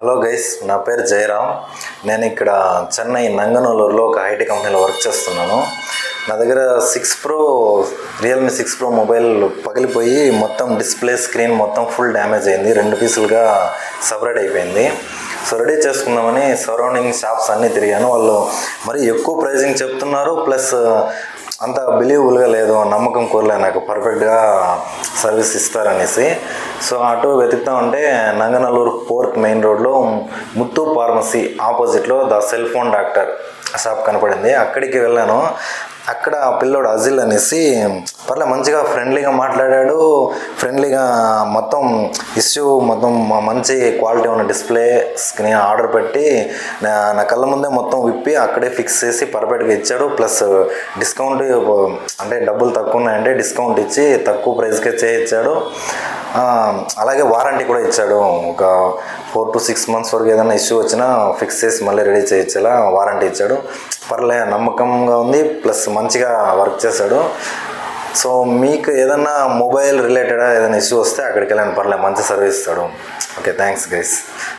Hello guys, నా పేరు జయరామ్. నేను ఇక్కడ చెన్నై నంగనూరులో ఒక ఐటీ కంపెనీలో వర్క్ చేస్తున్నాను. నా దగ్గర రియల్మీ 6 Pro మొబైల్ పగిలిపోయి మొత్తం డిస్ప్లే స్క్రీన్ మొత్తం ఫుల్ డ్యామేజ్ అయింది. 2 పీసులుగా సపరేట్ అయిపోయింది. సో రెడీ చేసుకుందామని సరౌండింగ్ షాప్స్ అన్నీ తిరిగాను. వాళ్ళు మరి ఎక్కువ ప్రైజింగ్ చెప్తున్నారు, ప్లస్ అంత బిలీవబుల్గా లేదు, నమ్మకం కోరలే నాకు పర్ఫెక్ట్గా సర్వీస్ ఇస్తారనేసి. సో అటు వెతుకుతా ఉంటే నంగనల్లూరు పోర్ట్ మెయిన్ రోడ్లో ముత్తు ఫార్మసీ ఆపోజిట్లో the cell phone doctor shop కనపడింది. అక్కడికి వెళ్ళాను. అక్కడ ఆ పిల్లోడు అజిల్ అనేసి మంచిగా ఫ్రెండ్లీగా మాట్లాడాడు. ఫ్రెండ్లీగా మొత్తం మంచి క్వాలిటీ ఉన్న డిస్ప్లే స్క్రీన్ ఆర్డర్ పెట్టి నా కళ్ళ ముందే మొత్తం విప్పి అక్కడే ఫిక్స్ చేసి పర్ఫెక్ట్గా ఇచ్చాడు. ప్లస్ డిస్కౌంట్, అంటే డబ్బులు తక్కువ ఉన్నాయంటే డిస్కౌంట్ ఇచ్చి తక్కువ ప్రైస్కే చేయించాడు. అలాగే వారంటీ కూడా ఇచ్చాడు. ఒక 4 to 6 months వరకు ఏదైనా ఇష్యూ వచ్చినా ఫిక్స్ చేసి మళ్ళీ రెడీ చేయించేలా వారంటీ ఇచ్చాడు. నమ్మకంగా ఉంది, ప్లస్ మంచిగా వర్క్ చేశాడు. సో మీకు ఏదైనా మొబైల్ రిలేటెడ్ ఏదైనా ఇష్యూ వస్తే అక్కడికి వెళ్ళండి, మంచి సర్వీస్ ఇస్తాడు. Okay, thanks guys.